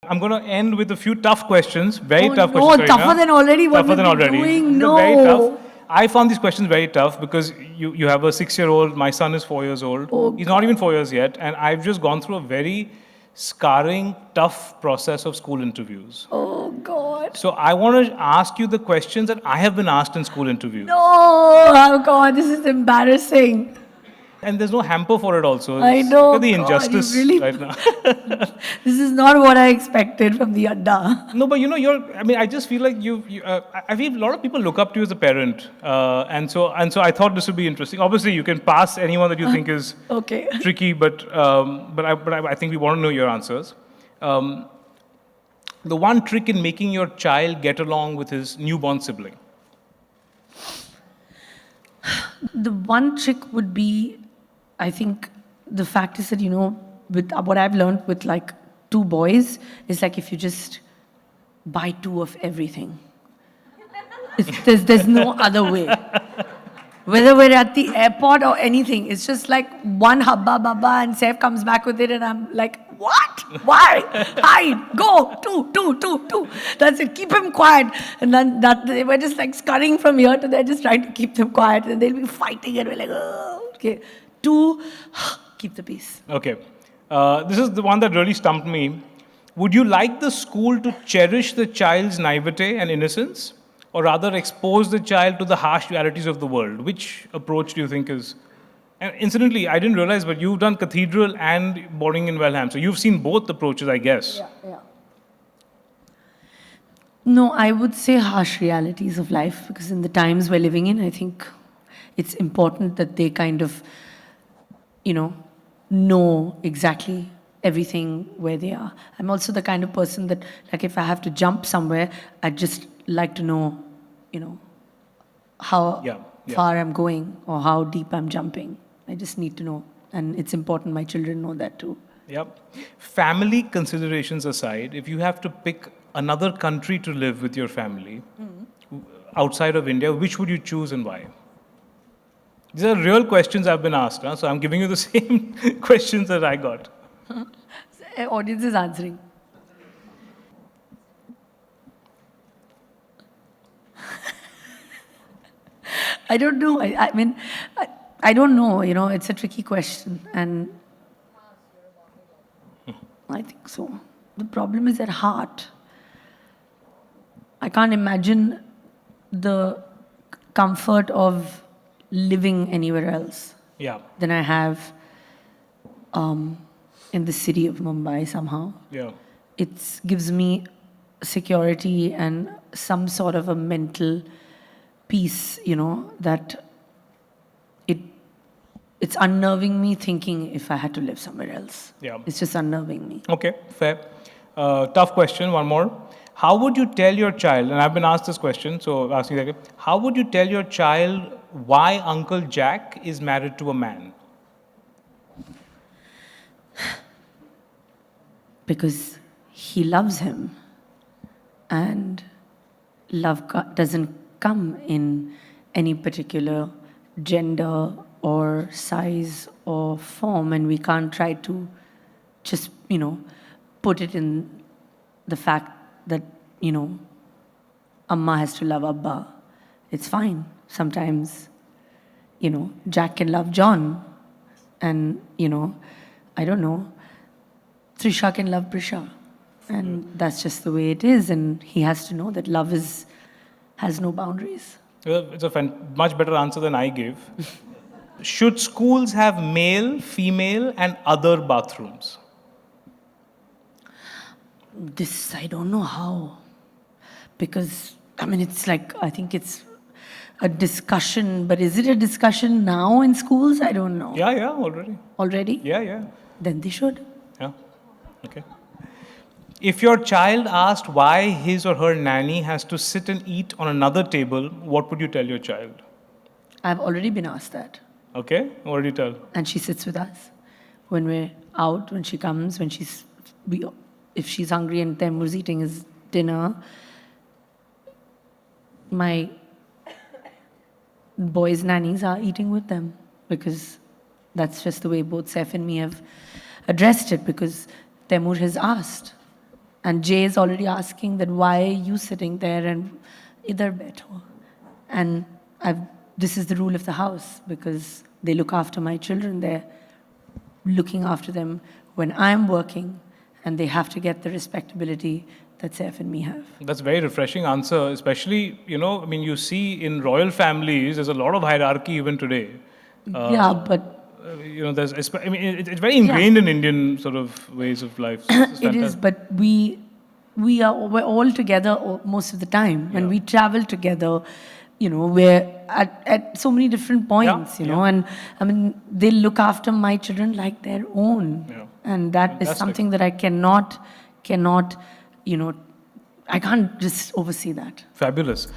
I'm going to end with a few tough questions, very Oh tough no, questions. tougher Kareena. than already what Tougher we've than been already. doing. They're very No. tough. I found these questions very tough because you have a 6-year-old, my son is 4 years old. Oh, He's not even 4 years yet, and I've just gone through a very scarring, tough process of school interviews. Oh God. So I want to ask you the questions that I have been asked in school interviews. No, oh God, this is embarrassing. And there's no hamper for it also. I Look know, at the God, you injustice really. right now. This is not what I expected from the Adda. No, but I mean, I just feel like I feel a lot of people look up to you as a parent. And so I thought this would be interesting. Obviously, you can pass anyone that you think is Okay. tricky, but I think we want to know your answers. The one trick in making your child get along with his newborn sibling. The one trick would be, I think, the fact is that, with what I've learned with like 2 boys, is like if you just buy 2 of everything. There's no other way. Whether we're at the airport or anything, it's just like one habba baba and Saif comes back with it and I'm like, what? Why? Hide, go, two. That's it, keep him quiet. And then we're just like scurrying from here to there, just trying to keep them quiet. And they'll be fighting and we're like, oh, okay. 2, keep the peace. Okay. This is the one that really stumped me. Would you like the school to cherish the child's naivete and innocence, or rather expose the child to the harsh realities of the world? Which approach do you think is... And incidentally, I didn't realize, but you've done Cathedral and Boarding in Welham, so you've seen both approaches, I guess. Yeah. No, I would say harsh realities of life, because in the times we're living in, I think it's important that they kind of, know exactly everything where they are. I'm also the kind of person that, like, if I have to jump somewhere, I'd just like to know, how far I'm going or how deep I'm jumping. I just need to know. And it's important my children know that too. Yep. Family considerations aside, if you have to pick another country to live with your family outside of India, which would you choose and why? These are real questions I've been asked, huh? So I'm giving you the same questions that I got. Audience is answering. I don't know. I mean, I don't know. It's a tricky question. And I think so. The problem is at heart. I can't imagine the comfort of living anywhere else than I have in the city of Mumbai somehow. Yeah. It gives me security and some sort of a mental peace, that it's unnerving me thinking if I had to live somewhere else. Yeah. It's just unnerving me. Okay, fair. Tough question, one more. How would you tell your child, and I've been asked this question, so asking that, how would you tell your child why Uncle Jack is married to a man? Because he loves him. And love doesn't come in any particular gender or size or form, and we can't try to just, put it in the fact that, Amma has to love Abba. It's fine. Sometimes, Jack can love John, and, I don't know, Trisha can love Prisha. And that's just the way it is, and he has to know that love has no boundaries. It's a much better answer than I gave. Should schools have male, female, and other bathrooms? This, I don't know how. Because, it's like, I think it's a discussion, but is it a discussion now in schools? I don't know. Yeah, already. Already? Yeah. Then they should. Yeah, okay. If your child asked why his or her nanny has to sit and eat on another table, what would you tell your child? I've already been asked that. Okay, what did you tell? And she sits with us. When we're out, when she comes, if she's hungry and Temur's eating his dinner, my boys' nannies are eating with them, because that's just the way both Saif and me have addressed it, because Temur has asked. And Jay is already asking that why are you sitting there and idhar baitho? And this is the rule of the house because they look after my children. They're looking after them when I'm working, and they have to get the respectability that Saif and me have. That's a very refreshing answer, especially, I mean, you see in royal families, there's a lot of hierarchy even today. Yeah, but I mean, it's very ingrained in Indian sort of ways of life. So it's it is, fantastic. but we're all together most of the time. When we travel together, we're at so many different points, and I mean, they look after my children like their own. Yeah. And that is Fantastic. something that I cannot, I can't just oversee that. Fabulous.